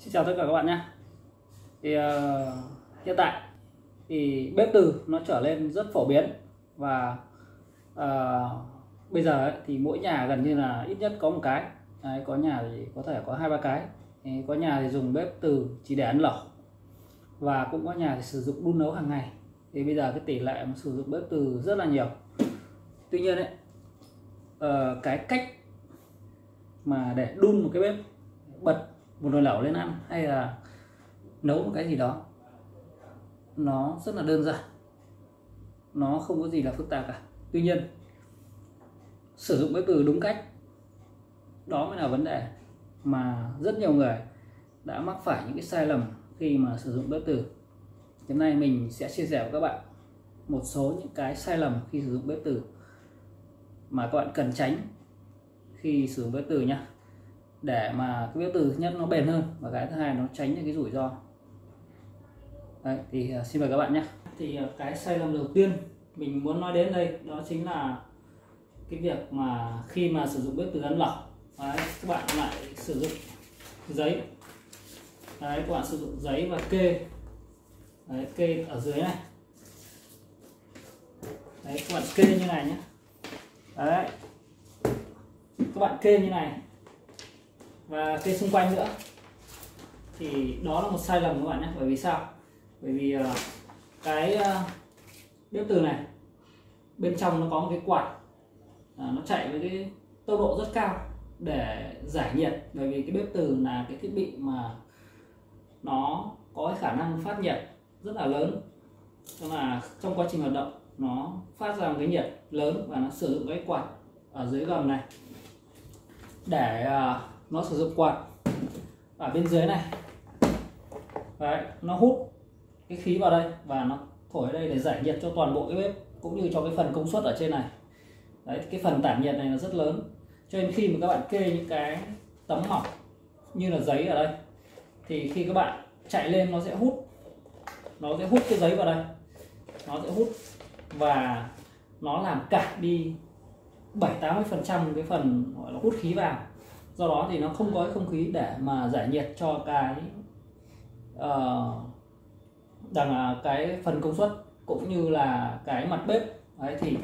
Xin chào tất cả các bạn nhé. Hiện tại thì bếp từ nó trở lên rất phổ biến và bây giờ ấy, thì mỗi nhà gần như là ít nhất có một cái. Đấy, có nhà thì có thể có 2-3 cái. Có nhà thì dùng bếp từ chỉ để ăn lẩu và cũng có nhà thì sử dụng đun nấu hàng ngày. Thì bây giờ cái tỷ lệ mà sử dụng bếp từ rất là nhiều. Tuy nhiên ấy, cái cách mà để đun một cái bếp, bật một nồi lẩu lên ăn hay là nấu một cái gì đó, nó rất là đơn giản, nó không có gì là phức tạp cả. Tuy nhiên sử dụng bếp từ đúng cách, đó mới là vấn đề mà rất nhiều người đã mắc phải những cái sai lầm khi mà sử dụng bếp từ. Hôm nay mình sẽ chia sẻ với các bạn một số những cái sai lầm khi sử dụng bếp từ mà các bạn cần tránh khi sử dụng bếp từ nhé, để mà cái bếp từ thứ nhất nó bền hơn và cái thứ hai nó tránh những cái rủi ro. Đấy, thì xin mời các bạn nhé. Thì cái sai lầm đầu tiên mình muốn nói đến đây đó chính là cái việc mà khi mà sử dụng bếp từ ăn lẩu, đấy, các bạn lại sử dụng giấy. Đấy, các bạn sử dụng giấy và kê. Đấy, kê ở dưới này. Đấy, các bạn kê như này nhé. Đấy, các bạn kê như này và kê xung quanh nữa, thì đó là một sai lầm các bạn nhé. Bởi vì sao? Bởi vì cái bếp từ này bên trong nó có một cái quạt, nó chạy với cái tốc độ rất cao để giải nhiệt. Bởi vì cái bếp từ là cái thiết bị mà nó có cái khả năng phát nhiệt rất là lớn, tức là trong quá trình hoạt động nó phát ra một cái nhiệt lớn và nó sử dụng cái quạt ở dưới gầm này để nó sử dụng quạt ở bên dưới này. Đấy, nó hút cái khí vào đây và nó thổi ở đây để giải nhiệt cho toàn bộ cái bếp cũng như cho cái phần công suất ở trên này. Đấy, cái phần tản nhiệt này là rất lớn, cho nên khi mà các bạn kê những cái tấm mỏng như là giấy ở đây thì khi các bạn chạy lên nó sẽ hút cái giấy vào đây, nó sẽ hút và nó làm cản đi 70-80% cái phần gọi là hút khí vào. Do đó thì nó không có cái không khí để mà giải nhiệt cho cái phần công suất cũng như là cái mặt bếp. Đấy, thì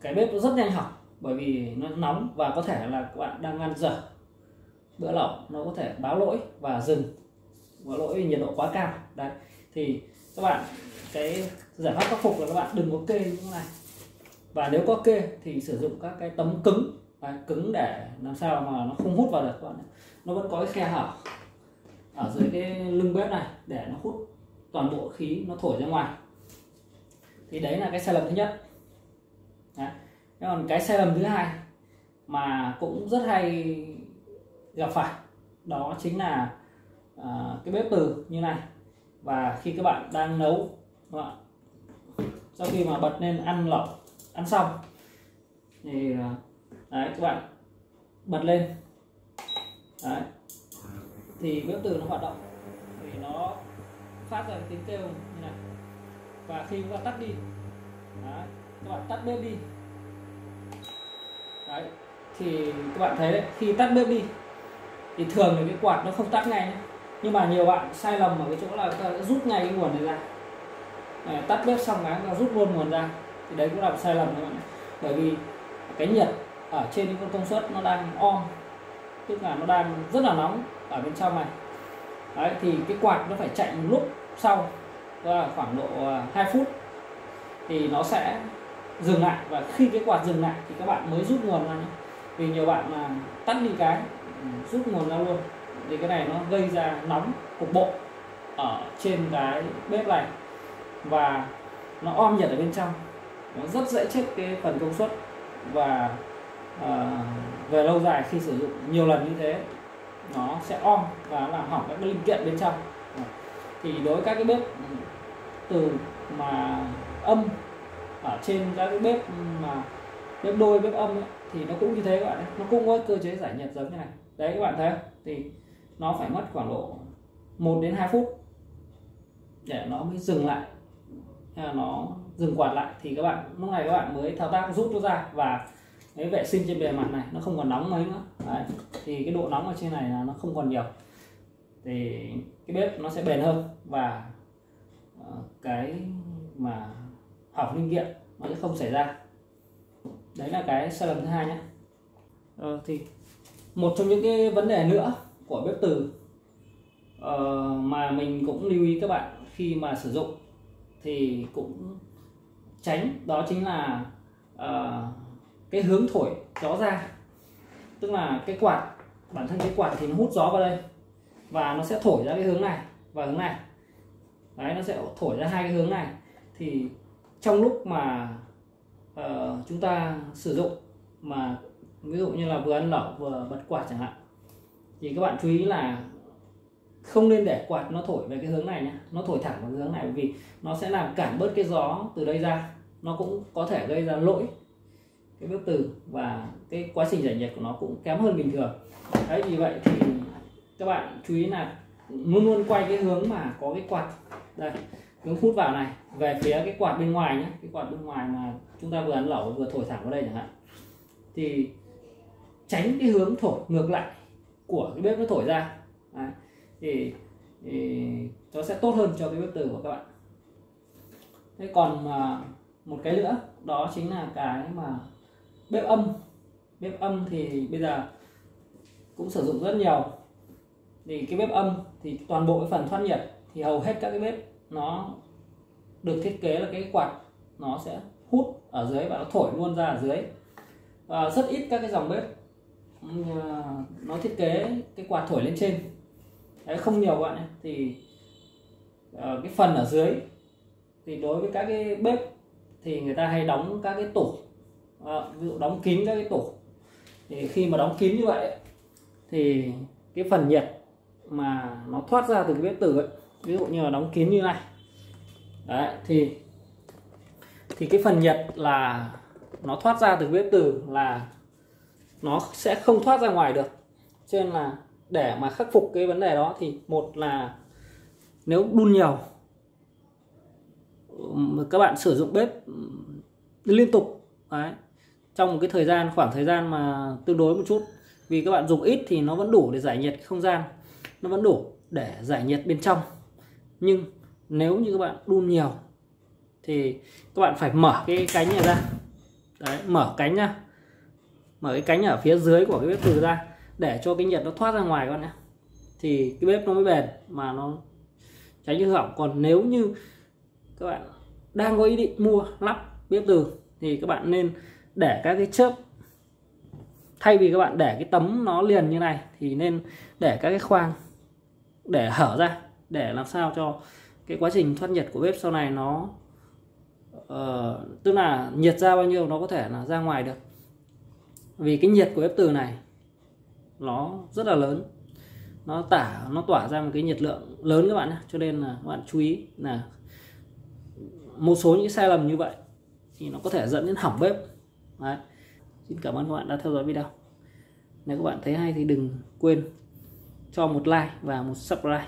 cái bếp nó rất nhanh hỏng bởi vì nó nóng và có thể là các bạn đang ăn dở bữa lẩu, nó có thể báo lỗi và dừng, báo lỗi vì nhiệt độ quá cao. Đấy, thì các bạn cái giải pháp khắc phục là các bạn đừng có kê như thế này, và nếu có kê thì sử dụng các cái tấm cứng. Đấy, cứng để làm sao mà nó không hút vào được các bạn. Nó vẫn có cái khe hở ở dưới cái lưng bếp này để nó hút toàn bộ khí, nó thổi ra ngoài. Thì đấy là cái sai lầm thứ nhất. Đấy. Còn cái sai lầm thứ hai mà cũng rất hay gặp phải đó chính là cái bếp từ như này, và khi các bạn đang nấu, các bạn sau khi mà bật lên ăn lẩu, ăn xong thì đấy, các bạn bật lên, đấy, thì bếp từ nó hoạt động thì nó phát ra tiếng kêu như này. Và khi các bạn tắt đi, đấy, các bạn tắt bếp đi, đấy, thì các bạn thấy đấy, khi tắt bếp đi thì thường là cái quạt nó không tắt ngay nhé. Nhưng mà nhiều bạn sai lầm ở cái chỗ là rút ngay cái nguồn này ra. Tắt bếp xong cái rút luôn nguồn ra, thì đấy cũng là một sai lầm các bạn nhé. Bởi vì cái nhiệt ở trên những con công suất nó đang on, tức là nó đang rất là nóng ở bên trong này. Đấy, thì cái quạt nó phải chạy một lúc sau, khoảng độ 2 phút thì nó sẽ dừng lại, và khi cái quạt dừng lại thì các bạn mới rút nguồn ra nhé. Vì nhiều bạn là tắt đi cái rút nguồn ra luôn, thì cái này nó gây ra nóng cục bộ ở trên cái bếp này và nó om nhiệt ở bên trong, nó rất dễ chết cái phần công suất. Và về lâu dài khi sử dụng nhiều lần như thế nó sẽ om và làm hỏng các linh kiện bên trong. Thì đối với các cái bếp từ mà âm ở trên các cái bếp mà bếp đôi, bếp âm ấy, thì nó cũng như thế các bạn ấy. Nó cũng có cơ chế giải nhiệt giống như này. Đấy, các bạn thấy không? Thì nó phải mất khoảng độ 1-2 phút để nó mới dừng lại, hay là nó dừng quạt lại, thì các bạn lúc này các bạn mới thao tác rút nó ra và cái vệ sinh trên bề mặt này nó không còn nóng mấy nữa. Đấy, thì cái độ nóng ở trên này là nó không còn nhiều. thì cái bếp nó sẽ bền hơn, và cái mà hỏng linh kiện nó sẽ không xảy ra. Đấy là cái sai lầm thứ hai nhé. Thì một trong những cái vấn đề nữa của bếp từ mà mình cũng lưu ý các bạn khi mà sử dụng thì cũng tránh, đó chính là cái hướng thổi gió ra. Tức là cái quạt, bản thân cái quạt thì nó hút gió vào đây và nó sẽ thổi ra cái hướng này và hướng này. Đấy, nó sẽ thổi ra hai cái hướng này. Thì trong lúc mà chúng ta sử dụng, mà ví dụ như là vừa ăn lẩu vừa bật quạt chẳng hạn, thì các bạn chú ý là không nên để quạt nó thổi về cái hướng này nhé, nó thổi thẳng vào cái hướng này, bởi vì nó sẽ làm cản bớt cái gió từ đây ra, nó cũng có thể gây ra lỗi cái bếp từ, và cái quá trình giải nhiệt của nó cũng kém hơn bình thường. Đấy, vì vậy thì các bạn chú ý là luôn luôn quay cái hướng mà có cái quạt đây, hướng hút vào này về phía cái quạt bên ngoài nhé, cái quạt bên ngoài mà chúng ta vừa ăn lẩu vừa thổi thẳng vào đây chẳng hạn, thì tránh cái hướng thổi ngược lại của cái bếp nó thổi ra. Đấy, thì nó sẽ tốt hơn cho cái bếp từ của các bạn. Thế còn một cái nữa đó chính là cái mà bếp âm. Bếp âm thì bây giờ cũng sử dụng rất nhiều. Thì cái bếp âm thì toàn bộ cái phần thoát nhiệt thì hầu hết các cái bếp nó được thiết kế là cái quạt nó sẽ hút ở dưới và nó thổi luôn ra ở dưới. Rất ít các cái dòng bếp nó thiết kế cái quạt thổi lên trên. Đấy, không nhiều các bạn nhé. Thì cái phần ở dưới thì đối với các cái bếp thì người ta hay đóng các cái tủ, ví dụ đóng kín các cái tủ. Thì khi mà đóng kín như vậy thì cái phần nhiệt mà nó thoát ra từ cái bếp từ ấy, ví dụ như là đóng kín như này, đấy, thì cái phần nhiệt là nó thoát ra từ bếp từ là nó sẽ không thoát ra ngoài được. Cho nên là để mà khắc phục cái vấn đề đó thì một là nếu đun nhiều, các bạn sử dụng bếp liên tục đấy, trong một cái khoảng thời gian mà tương đối một chút, vì các bạn dùng ít thì nó vẫn đủ để giải nhiệt không gian, nó vẫn đủ để giải nhiệt bên trong. Nhưng nếu như các bạn đun nhiều thì các bạn phải mở cái cánh này ra. Đấy, mở cánh nha, mở cái cánh ở phía dưới của cái bếp từ ra để cho cái nhiệt nó thoát ra ngoài các bạn nhé, thì cái bếp nó mới bền mà nó tránh hư hỏng. Còn nếu như các bạn đang có ý định mua lắp bếp từ thì các bạn nên để các cái chớp, thay vì các bạn để cái tấm nó liền như này thì nên để các cái khoang để hở ra, để làm sao cho cái quá trình thoát nhiệt của bếp sau này nó tức là nhiệt ra bao nhiêu nó có thể là ra ngoài được. Vì cái nhiệt của bếp từ này nó rất là lớn, nó tỏa ra một cái nhiệt lượng lớn các bạn nhé. Cho nên là các bạn chú ý là một số những sai lầm như vậy thì nó có thể dẫn đến hỏng bếp. Đấy. Xin cảm ơn các bạn đã theo dõi video. Nếu các bạn thấy hay thì đừng quên cho một like và một subscribe.